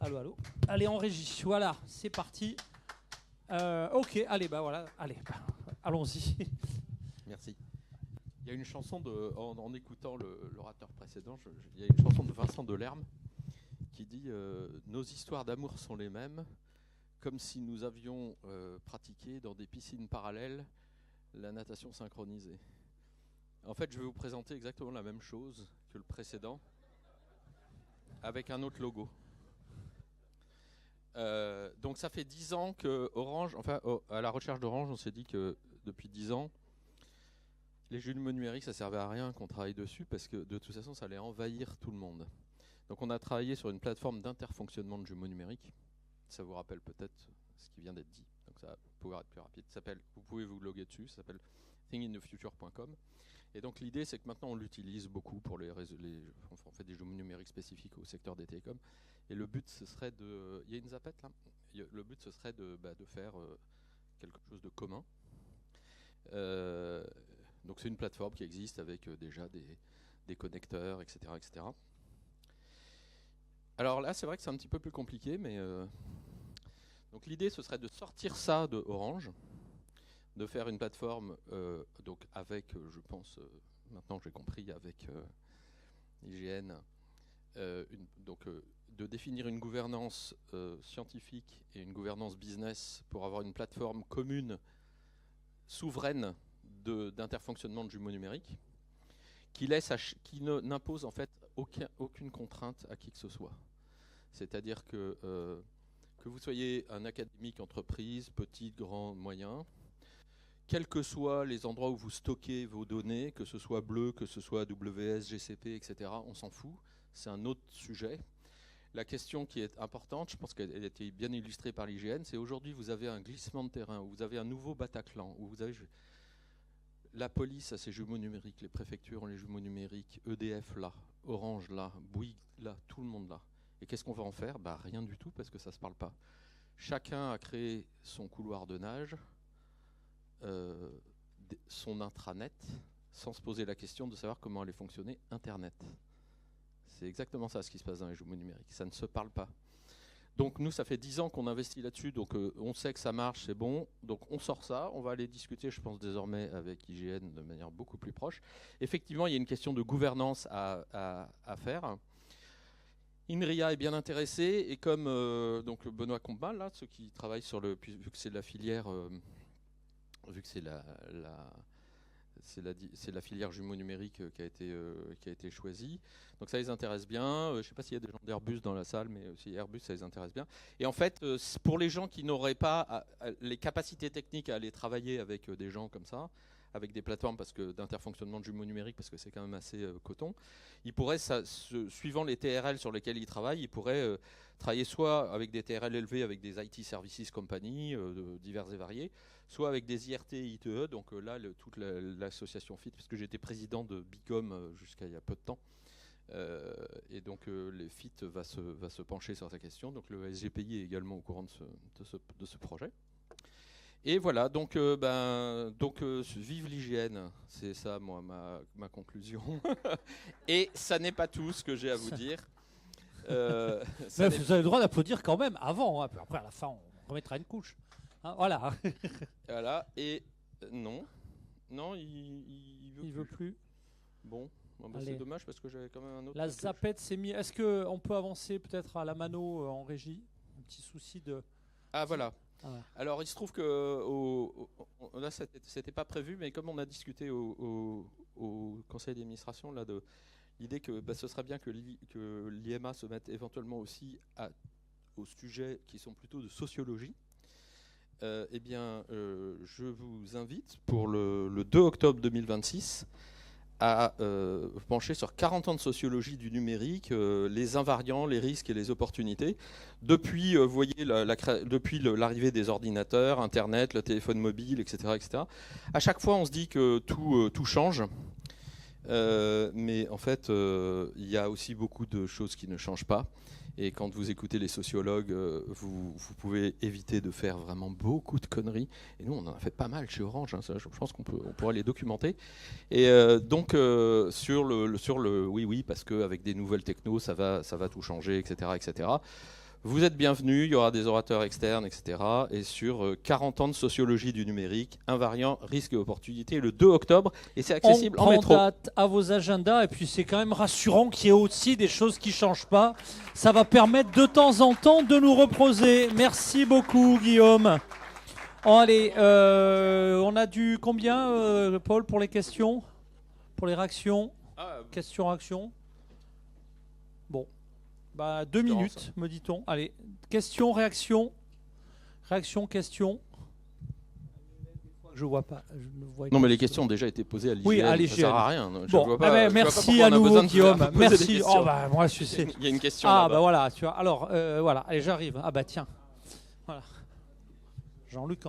Allô, allô. Allez, en régie. Voilà, c'est parti. Ok, allez, voilà. Allez, allons-y. Merci. Il y a une chanson en écoutant l'orateur précédent, il y a une chanson de Vincent Delerme qui dit nos histoires d'amour sont les mêmes, comme si nous avions pratiqué dans des piscines parallèles la natation synchronisée. En fait, je vais vous présenter exactement la même chose que le précédent, avec un autre logo. Donc ça fait 10 ans que Orange, à la recherche d'Orange, on s'est dit que depuis 10 ans, les jumeaux numériques, ça servait à rien qu'on travaille dessus parce que de toute façon, ça allait envahir tout le monde. Donc on a travaillé sur une plateforme d'interfonctionnement de jumeaux numériques. Ça vous rappelle peut-être ce qui vient d'être dit. Donc ça va pouvoir être plus rapide. Vous pouvez vous loguer dessus. Ça s'appelle thinginthefuture.com. Et donc l'idée, c'est que maintenant on l'utilise beaucoup pour on fait des jumeaux numériques spécifiques au secteur des télécoms. Et le but, ce serait de... Il y a une zapette là. Le but, ce serait de faire quelque chose de commun. Donc c'est une plateforme qui existe avec déjà des connecteurs, etc., etc. Alors là, c'est vrai que c'est un petit peu plus compliqué, mais donc l'idée, ce serait de sortir ça de Orange, de faire une plateforme donc avec, je pense, maintenant j'ai compris, avec IGN, de définir une gouvernance scientifique et une gouvernance business pour avoir une plateforme commune, souveraine d'interfonctionnement de jumeaux numériques, qui n'impose en fait aucune contrainte à qui que ce soit. C'est-à-dire que vous soyez un académique, entreprise, petit, grand, moyen, quels que soient les endroits où vous stockez vos données, que ce soit Bleu, que ce soit AWS, GCP, etc., on s'en fout, c'est un autre sujet. La question qui est importante, je pense qu'elle a été bien illustrée par l'IGN, c'est aujourd'hui vous avez un glissement de terrain, où vous avez un nouveau Bataclan, où vous avez la police a ses jumeaux numériques, les préfectures ont les jumeaux numériques, EDF là, Orange là, Bouygues là, tout le monde là. Et qu'est-ce qu'on va en faire ? Rien du tout, parce que ça ne se parle pas. Chacun a créé son couloir de nage, son intranet, sans se poser la question de savoir comment allait fonctionner Internet. C'est exactement ça ce qui se passe dans les jumeaux numériques. Ça ne se parle pas. Donc nous, ça fait 10 ans qu'on investit là-dessus, donc on sait que ça marche, c'est bon. Donc on sort ça, on va aller discuter, je pense, désormais avec IGN de manière beaucoup plus proche. Effectivement, il y a une question de gouvernance à faire. INRIA est bien intéressé, et comme donc Benoît Combal, là, ceux qui travaillent sur vu que c'est la filière, vu que c'est la filière jumeaux numériques qui a été choisie. Donc ça les intéresse bien. Je ne sais pas s'il y a des gens d'Airbus dans la salle, mais aussi Airbus, ça les intéresse bien. Et en fait, pour les gens qui n'auraient pas les capacités techniques à aller travailler avec des gens comme ça, avec des plateformes d'interfonctionnement de jumeaux numériques, parce que c'est quand même assez coton, ils pourraient, suivant les TRL sur lesquels ils travaillent, ils pourraient travailler soit avec des TRL élevés, avec des IT Services Company divers et variés, soit avec des IRT et ITE, donc là, toute l'association FIT, parce que j'étais président de Bicom jusqu'à il y a peu de temps, et donc les FIT va se pencher sur cette question, donc le SGPI est également au courant de ce projet. Et voilà, donc vive l'IGN, c'est ça moi ma conclusion. Et ça n'est pas tout ce que j'ai à vous dire. Vous avez le droit d'applaudir quand même avant, hein. Après à la fin on remettra une couche. Hein, voilà. Voilà, et non, il veut plus. Bon, c'est dommage parce que j'avais quand même un autre. La zapette s'est mise. Est-ce qu'on peut avancer peut-être à la mano en régie ? Un petit souci de... Ah voilà. Ah ouais. Alors il se trouve que là c'était pas prévu, mais comme on a discuté au conseil d'administration là de l'idée que ce serait bien que l'IMA se mette éventuellement aussi aux sujets qui sont plutôt de sociologie. Eh bien, je vous invite pour le 2 octobre 2026 à pencher sur 40 ans de sociologie du numérique, les invariants, les risques et les opportunités. Depuis, vous voyez, depuis l'arrivée des ordinateurs, Internet, le téléphone mobile, etc., etc. À chaque fois, on se dit que tout change. Mais en fait, il y a aussi beaucoup de choses qui ne changent pas. Et quand vous écoutez les sociologues, vous pouvez éviter de faire vraiment beaucoup de conneries. Et nous, on en a fait pas mal chez Orange. Hein, ça, je pense qu'on pourra les documenter. Et donc, sur le oui, parce qu'avec des nouvelles technos, ça va tout changer, etc., etc. Vous êtes bienvenus, il y aura des orateurs externes, etc. Et sur 40 ans de sociologie du numérique, invariants, risques et opportunités, le 2 octobre. Et c'est accessible On en métro. prend date à vos agendas et puis c'est quand même rassurant qu'il y ait aussi des choses qui ne changent pas. Ça va permettre de temps en temps de nous reposer. Merci beaucoup Guillaume. Oh, allez, on a du combien Paul pour les questions? Pour les réactions? Questions-réactions? Bon. 2 minutes, me dit-on. Allez, question, réaction. Réaction, question. Je vois pas. Non, mais les questions ont déjà été posées à l'IGN. Oui, à ça l'IGN. sert à rien. Bon, merci à nouveau Guillaume. Merci. Oh, moi je sais. Il y a une question. Ah bah voilà, tu vois. Alors voilà, allez, j'arrive. Ah bah tiens. Voilà. Jean-Luc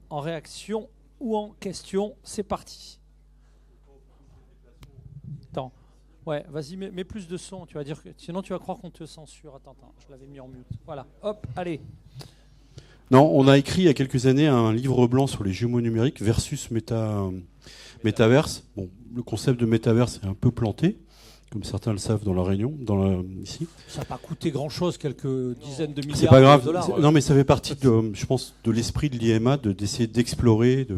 en réaction ou en question, c'est parti. Attends. Ouais, vas-y, mets plus de son, tu vas dire que sinon tu vas croire qu'on te censure. Attends, je l'avais mis en mute. Voilà, hop, allez. Non, on a écrit il y a quelques années un livre blanc sur les jumeaux numériques versus métaverse. Bon, le concept de métaverse est un peu planté, comme certains le savent dans la réunion, ici. Ça n'a pas coûté grand-chose, quelques dizaines de milliards C'est pas grave. de dollars. Non, mais ça fait partie, je pense, de l'esprit de l'IMA, d'essayer d'explorer.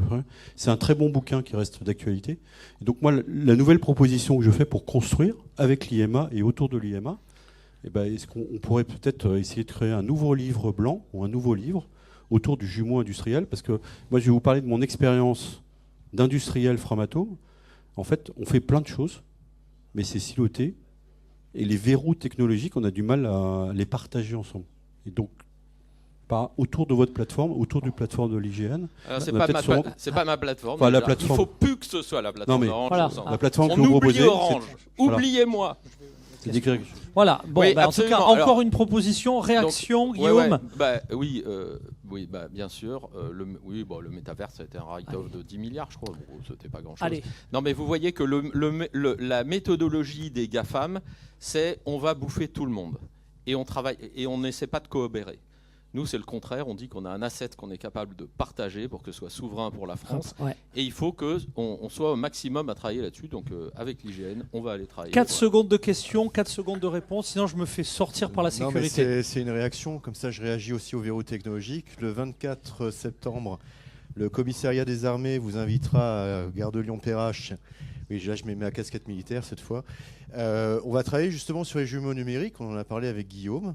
C'est un très bon bouquin qui reste d'actualité. Et donc moi, la nouvelle proposition que je fais pour construire avec l'IMA et autour de l'IMA, est-ce qu'on pourrait peut-être essayer de créer un nouveau livre blanc ou un nouveau livre autour du jumeau industriel? Parce que moi, je vais vous parler de mon expérience d'industriel Framatome. En fait, on fait plein de choses, mais c'est siloté. Et les verrous technologiques, on a du mal à les partager ensemble. Et donc, pas autour de votre plateforme, autour du plateforme de l'IGN. C'est pas ma plateforme. Enfin, la plateforme. Il faut plus que ce soit la plateforme d'Orange. Voilà. La plateforme on que vous oublie proposez. Orange. Oubliez-moi. C'est décrit. Voilà, bon, Oui, en tout cas, encore Alors, une proposition, réaction, donc, Guillaume. Oui, bien sûr. Le métavers, ça a été un write-off de 10 milliards, je crois. Bon, c'était pas grand-chose. Allez. Non, mais vous voyez que la méthodologie des GAFAM, c'est on va bouffer tout le monde. Et on travaille, et on n'essaie pas de coopérer. Nous, c'est le contraire. On dit qu'on a un asset qu'on est capable de partager pour que ce soit souverain pour la France. Ouais. Et il faut qu'on soit au maximum à travailler là-dessus. Donc, avec l'IGN, on va aller travailler. 4 secondes de questions, 4 secondes de réponse. Sinon, je me fais sortir par la sécurité. Non, mais c'est une réaction. Comme ça, je réagis aussi au verrou technologique. Le 24 septembre, le commissariat des armées vous invitera à Gare de Lyon-Perrache. Oui, là, je mets ma casquette militaire cette fois. On va travailler justement sur les jumeaux numériques. On en a parlé avec Guillaume.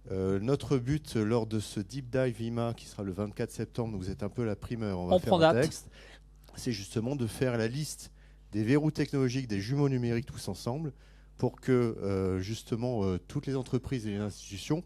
Notre but lors de ce Deep Dive IMA qui sera le 24 septembre, donc vous êtes un peu la primeur, on va faire un texte, c'est justement de faire la liste des verrous technologiques, des jumeaux numériques tous ensemble pour que justement toutes les entreprises et les institutions